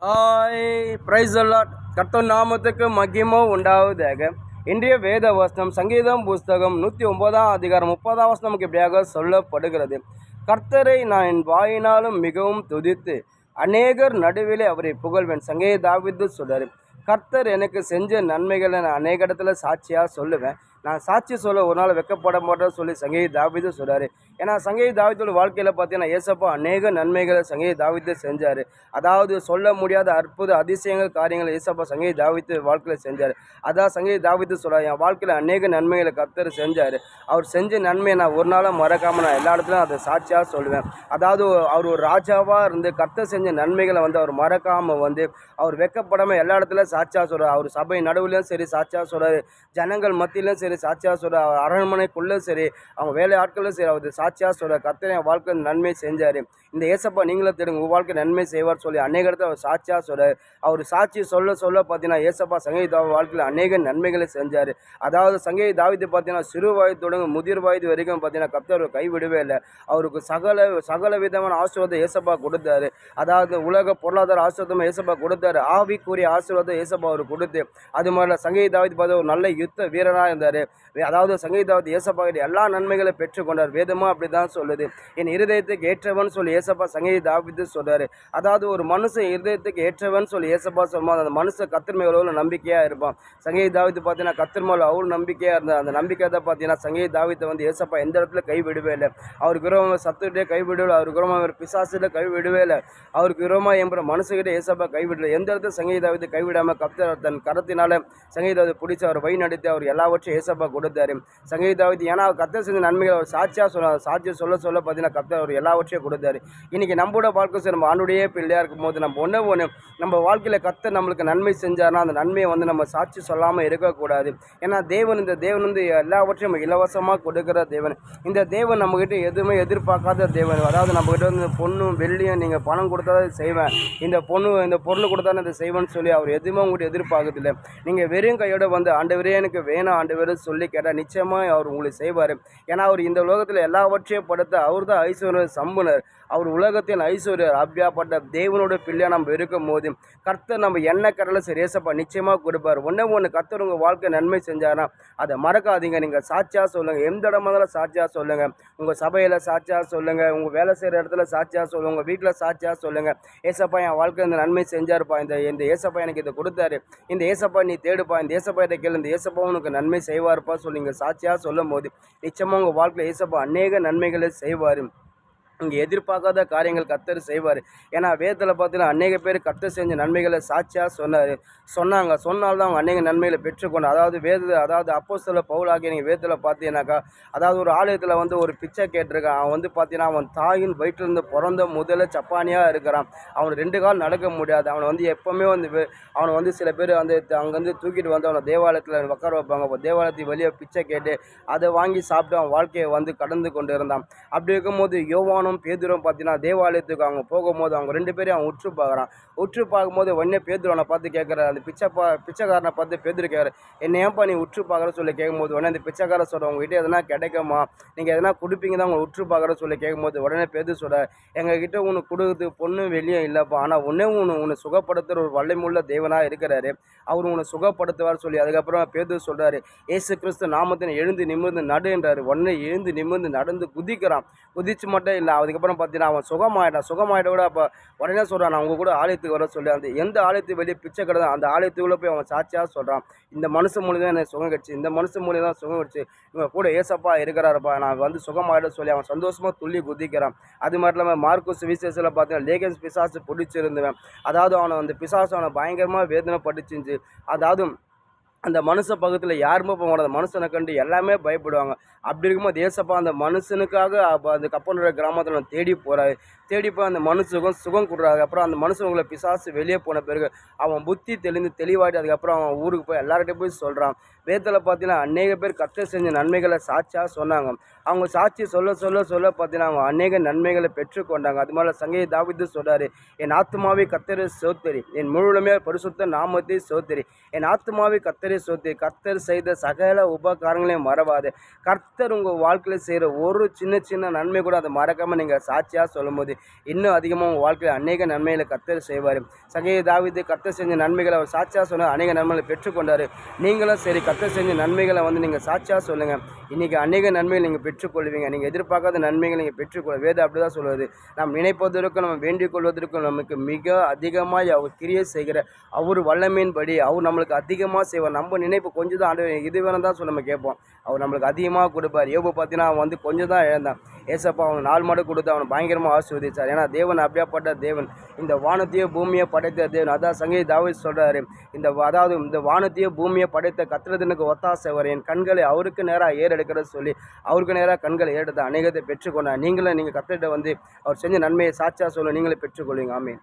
Price allot. கர்த்தர் நாமத்துக்கு மகிமை உண்டாவதாக. இன்றைய வேத வசனம் சங்கீதம் புஸ்தகம் 109 அதிகாரம் 30 வசனம் இப்படியாக சொல்லப்படுகிறது. கர்த்தரை நான் என் வாயினாலும் மிகவும் துதித்து அநேகர் நடுவிலே அவரை புகழ்வேன். சங்கீத தாவீது சொல்றாரு, கர்த்தர் எனக்கு செஞ்ச நன்மைகளை நான் அநேக இடத்துல சாட்சியாக சொல்லுவேன். நான் சாட்சி சொல்ல ஒரு நாள் வெக்கப்பட மாட்டேன்னு சொல்லி சங்கீத தாவீது சொல்கிறாரு. ஏன்னா சங்கீத தாவீதோட வாழ்க்கையில் பார்த்தீங்கன்னா ஏசப்பா அநேக நன்மைகளை சங்கீத தாவீது செஞ்சார். அதாவது சொல்ல முடியாத அற்புத அதிசயங்கள் காரியங்கள் ஏசப்பா சங்கீத தாவீது வாழ்க்கையில் செஞ்சார். அதான் சங்கீத தாவீது சொல்கிறார், என் வாழ்க்கையில் அநேக நன்மைகளை கர்த்தர் செஞ்சார். அவர் செஞ்ச நன்மையை நான் ஒரு நாளும் மறக்காமல் நான் எல்லா இடத்துலையும் அதை சாட்சியாக சொல்லுவேன். அதாவது அவர் ஒரு ராஜாவாக இருந்து கர்த்தர் செஞ்ச நன்மைகளை அவர் மறக்காமல் அவர் வெக்கப்படாமல் எல்லா இடத்துலையும் சாட்சியாக சொல்கிறார். அவர் சபை நடுவுலையும் சரி சாட்சியாக சொல்கிறார், ஜனங்கள் மத்தியிலும் சரி சாட்சியாக சொல்கிறார், அவர் அரண்மனைக்குள்ளே சரி அவங்க வேலை ஆட்களும் சரி அவர் சாட்சியாக சொல்கிறார். கர்த்தர் என் வாழ்க்கை நன்மை செஞ்சார். இந்த ஏசப்பா நீங்களும் தெரியுங்க உங்கள் வாழ்க்கை நன்மை செய்வார் சொல்லி அநேக இடத்துல அவர் சாட்சியாக சொல்கிறார். அவர் சாட்சி சொல்ல சொல்ல பார்த்தீங்கன்னா ஏசப்பா சங்கீத வாழ்க்கையில் அநேக நன்மைகளை செஞ்சார். அதாவது சங்கீத தாவீது பார்த்தீங்கன்னா சிறு வயது தொடங்க முதிர் வயது வரைக்கும் பார்த்தீங்கன்னா கர்த்தர் கைவிடவே இல்லை. அவருக்கு சகல விதமான ஆசீர்வாதம் ஏசப்பா கொடுத்தாரு. அதாவது உலக பொருளாதார ஆசீர்வாதம் ஏசப்பா கொடுத்தாரு. ஆவிக்குரிய ஆசீர்வாதம் ஏசப்பா அவர் கொடுத்து அது மாதிரி சங்கீத தாவீது பார்த்து ஒரு நல்ல யுத்த வீரராக இருந்தார். அதாவது சங்கீத தாவீது ஏசப்பா எல்லா நன்மைகளை பெற்றுக்கொண்டார். வேதமும் அப்படி தான் சொல்லுது. என் இருதயத்துக்கு ஏற்றவன் சொல்லி ஏசப்பா சங்கீத தாவீது சொல்றாரு. அதாவது ஒரு மனுஷன் இருதயத்துக்கு ஏற்றவன் சொல்லி ஏசப்பா சொல்லும்போது அந்த மனுஷன் கர்த்தர் மேல் எவ்வளோ நம்பிக்கையாக இருப்பான். சங்கீத தாவீது பார்த்தீங்கன்னா கர்த்தர் மேல் அவ்வளோ நம்பிக்கையாக இருந்தார். அந்த நம்பிக்கை தான் பார்த்தீங்கன்னா சங்கீத தாவீதை ஏசப்பா எந்த இடத்துல கைவிடவே இல்லை. அவருக்கு விரோதமாக சத்துக்கிட்டே கைவிடவே, அவருக்கு விரோதமாக பிசாசில் கைவிடவே இல்லை. அவருக்கு விரோதமாக என்ற மனுஷகிட்ட ஏசப்பா கைவிடல. எந்த இடத்துல சங்கீத தாவீது கைவிடாமல் கர்த்தர் தன் கரத்தினால சங்கீத தாவீது பிடிச்சி அவர் வழி நடத்தி அவர் எல்லாவற்றையும் ஏசப்பா கொடுத்தாரு. சங்கீத தாவீது ஏன்னா கர்த்தர் செஞ்ச நன்மைகள் அவர் சாட்சியாக சொன்னார். சாட்சியை சொல்ல பார்த்தீங்கன்னா கர்த்தர் அவர் எல்லாவற்றையும் கொடுத்தாரு. இன்றைக்கி நம்மளோட வாழ்க்கை சரி நம்ம ஆண்டுடைய பிள்ளையாக இருக்கும் போது நம்ம ஒன்று நம்ம வாழ்க்கையில் கர்த்தர் நம்மளுக்கு நன்மை செஞ்சார்னா அந்த நன்மையை நம்ம சாட்சி சொல்லாமல் இருக்கக்கூடாது. ஏன்னா இந்த தேவன் எல்லாவற்றையும் நம்ம இலவசமாக கொடுக்குற தேவன். இந்த தேவன் நம்மக்கிட்ட எதுவுமே எதிர்பார்க்காத தேவன். அதாவது நம்மக்கிட்ட பொண்ணும் வெள்ளியும் நீங்கள் பணம் கொடுத்தா செய்வேன், இந்த பொருள் கொடுத்தா இதை செய்வேன்னு சொல்லி அவர் எதுவுமே உங்கள்கிட்ட எதிர்பார்க்கறதில்லை. நீங்கள் வெறும் கையோட ஆண்டவரே எனக்கு வேணும் ஆண்டவரே சொல்லி கேட்டால் நிச்சயமாக அவர் உங்களுக்கு செய்வார். ஏன்னா அவர் இந்த உலகத்தில் எல்லாவற்றையும் படுத்த அவர் தான் ஐஸ்வர்ய சம்புனர். அவர் உலகத்தின் ஐஸ்வர்யர். அப்படியாப்பட்ட தேவனோட பிள்ளையாக நம்ம இருக்கும் போது கர்த்தர் நம்ம என்ன கடலை சரி ஏசப்பா நிச்சயமாக கொடுப்பார். ஒன்று கர்த்தர் உங்கள் வாழ்க்கை நன்மை செஞ்சார்னா அதை மறக்காதீங்க. நீங்கள் சாட்சியாக சொல்லுங்கள். எந்த இடமா இருந்தாலும் சாட்சியாக சொல்லுங்கள். உங்கள் சபையில் சாட்சியாக சொல்லுங்கள், உங்கள் வேலை செய்கிற இடத்துல சாட்சியாக சொல்லுங்கள், உங்கள் வீட்டில் சாட்சியாக சொல்லுங்கள். ஏசப்பா என் வாழ்க்கை இந்த நன்மை செஞ்சாருப்பா, இந்த ஏசப்பா எனக்கு இதை கொடுத்தாரு, இந்த ஏசப்பா நீ தேடுப்பா, இந்த ஏசப்பா இதை கேளு, இந்த ஏசப்பா உனக்கு நன்மை செய்வார்ப்பா சொல்லி நீங்கள் சாட்சியாக சொல்லும் போது நிச்சயமாக உங்கள் வாழ்க்கையில் ஏசப்பா அநேக நன்மைகளை செய்வார். இங்கே எதிர்பார்க்காத காரியங்கள் கர்த்தர் செய்வார். ஏன்னா வேதத்தில் பார்த்தீங்கன்னா அநேக பேர் கர்த்தர் செஞ்ச நன்மைகளை சாட்சியாக சொன்னால்தான் அவங்க அநேக நன்மைகளை பெற்றுக்கொண்டு அதாவது அப்போஸ்தலர் பவுல் ஆகிய நீங்கள் வேதத்தில் பார்த்தீங்கன்னாக்கா அதாவது ஒரு ஆலயத்தில் ஒரு பிச்சை கேட்டிருக்கான். அவன் பார்த்தீங்கன்னா அவன் தாயின் வயிற்றிலிருந்து பிறந்த முதல்ல சப்பானியாக இருக்கிறான். அவன் 2 கால் நடக்க முடியாது. அவனை எப்போவுமே அவனை சில பேர் அங்கேருந்து தூக்கிட்டு அவனை தேவாலயத்தில் உட்கார வைப்பாங்க. தேவாலயத்துக்கு வெளியே பிச்சை கேட்டு அதை வாங்கி சாப்பிட்டு அவன் வாழ்க்கையை கடந்து கொண்டு இருந்தான். அப்படி இருக்கும்போது யோவானும் பேதுரும் பார்த்தீங்கன்னா தேவாலயத்துக்கு அவங்க போகும்போது அவங்க 2 பேரையும் அவன் உற்று பார்க்கும்போது உடனே பேதுரு அவனை பார்த்து கேட்குறாரு. அந்த பிச்சைக்காரனை பார்த்து பேதுரு கேட்குறாரு, என்ன ஏன்பா நீ உற்று பார்க்குற சொல்லி கேட்கும்போது உடனே அந்த பிச்சைக்காரன் சொல்கிற உங்ககிட்ட எதனா கிடைக்குமா, நீங்கள் எதனா கொடுப்பீங்க தான் உங்களை உற்று பார்க்குற சொல்லி கேட்கும்போது உடனே பேதுரு சொல்கிறார், எங்ககிட்ட உனக்கு கொடுக்குறது பொண்ணு வெளியே இல்லைப்பா, ஆனால் உன்னை சுகப்படுத்துகிற ஒரு வல்லமையுள்ள தேவனாக இருக்கிறாரு, அவர் உன்னை சுகப்படுத்துவார் சொல்லி அதுக்கப்புறம் பேதுரு சொல்கிறாரு, இயேசு கிறிஸ்து நாமத்தினை எழுந்து நிமிர்ந்து நடு என்றார். உடனே எழுந்து நிமிர்ந்து நடந்து குதிச்சு மட்டும் இல்லை, அதுக்கப்புறம் பார்த்தீங்கன்னா அவன் சுகமாயிட்ட கூட அப்போ உடனே சொல்கிறான், நான் உங்கள் கூட ஆலயத்துக்கு வர சொல்லி அந்த எந்த ஆலயத்துக்கு வெளியே பிச்சை கிடந்தா அந்த ஆலயத்துக்குள்ளே போய் அவன் சாட்சியாக சொல்கிறான், இந்த மனுஷன் மூலியம் தான் எனக்கு சுகம் கிடச்சி, இந்த மனுஷன் மூலியம் தான் சுகம் கிடச்சி, இவங்க கூட ஏசப்பா இருக்கிறாருப்பா, நான் சுகமாயிட சொல்லி அவன் சந்தோஷமாக துள்ளி குதிக்கிறான். அது மட்டும் இல்லாமல் மார்க்கு சுவிசேஷத்தில் பார்த்தீங்கன்னா லேகன்ஸ் பிசாசு பிடிச்சிருந்தவன், அதாவது அவனை பிசாசு அவனை பயங்கரமாக வேதனை பட்டுச்சிருந்துச்சு. அதாவது அந்த மனுஷ பக்கத்தில் யாருமே போக மாட்டாங்க. மனுஷனை கண்டு எல்லாமே பயப்படுவாங்க. அப்படி இருக்கும்போது ஏசப்பா அந்த மனுஷனுக்காக அந்த கப்பலோட கிராமத்தில் தேடி போய் அந்த மனுஷனுக்கும் சுகம் கொடுறாரு. அப்புறம் அந்த மனுஷங்களை பிசாசு வெளியே போன பிறகு அவன் புத்தி தெளிவாயிட்டு அதுக்கப்புறம் அவன் ஊருக்கு போய் எல்லார்கிட்டையும் போய் சொல்கிறான், வேதத்தில் பார்த்தீங்கன்னா அநேக பேர் கர்த்தர் செஞ்ச நன்மைகளை சாட்சியாக சொன்னாங்க. அவங்க சாட்சி சொல்ல சொல்ல சொல்ல பார்த்தீங்கன்னா அவங்க அநேக நன்மைகளை பெற்றுக்கொண்டாங்க. அது மாதிரி சங்கீத தாவீது சொல்றாரு, என் ஆத்துமாவை கர்த்தரை ஸ்தோத்திரி, என் முழுமே பரிசுத்த நாமத்தை ஸ்தோத்திரி, என் ஆத்துமாவை கர்த்தரை ஸ்தோத்திரி, கர்த்தர் செய்த சகல உபகாரங்களையும் மறவாது. கர்த்தர் உங்கள் வாழ்க்கையில் செய்கிற ஒரு சின்ன சின்ன நன்மை கூட அதை மறக்காமல் நீங்கள் சாட்சியாக சொல்லும்போது இன்னும் அதிகமாக உங்கள் வாழ்க்கையில் அநேக நன்மைகளை கர்த்தர் செய்வார். சங்கீத தாவீது கர்த்தர் செஞ்ச நன்மைகளை அவர் சாட்சியாக சொன்ன அநேக நன்மைகளை பெற்றுக்கொண்டார். நீங்களும் சரி கர்த்தர் செஞ்ச நன்மைகளை நீங்கள் சாட்சியாக சொல்லுங்கள். இன்றைக்கி அநேக நன்மைகள் நீங்கள் பெற்றுக்கொள்வீங்க. நீங்கள் எதிர்பார்க்காத நன்மைகளை நீங்கள் பெற்றுக்கொள்ள வேதம் அப்படி தான் சொல்லுவது. நாம் நினைப்பதற்கும் நம்ம வேண்டிக் கொள்வதற்கும் நமக்கு மிக அதிகமாக அவர் கிரியை செய்கிற அவர் வல்லமையின்படி அவர் நம்மளுக்கு அதிகமாக செய்வார். நம்ம நினைப்பு கொஞ்சம் தான் ஆண்டு இது வேணும் தான் சொல்லி நம்ம கேட்போம். அவர் நம்மளுக்கு அதிகமாக கொடுப்பார். யோபு பார்த்தீங்கன்னா அவன் கொஞ்சம் தான் இழந்தான். ஏசப்பா அவன் 4 மாடு கொடுத்து அவனை பயங்கரமாக ஆசீர்வதிச்சார். ஏன்னா தேவன் அப்படியாப்பட்ட தேவன், இந்த வானத்தையோ பூமியை படைத்த தேவன். அதான் சங்கீத தாவீது சொல்கிறாரு, இந்த வானத்தையோ பூமியை படைத்த கர்த்தருக்கு ஒத்தாசை வர என் கண்களை அவருக்கு நேராக ஏறெடுக்கிறது சொல்லி அவருக்கு நேராக கண்களை ஏறெடுத்து அநேகத்தை பெற்றுக்கொண்டார். நீங்கள் கர்த்தர்கிட்ட அவர் செஞ்ச நன்மையை சாட்சியாக சொல்ல நீங்களே பெற்றுக்கொள்வீங்க. ஆமென்.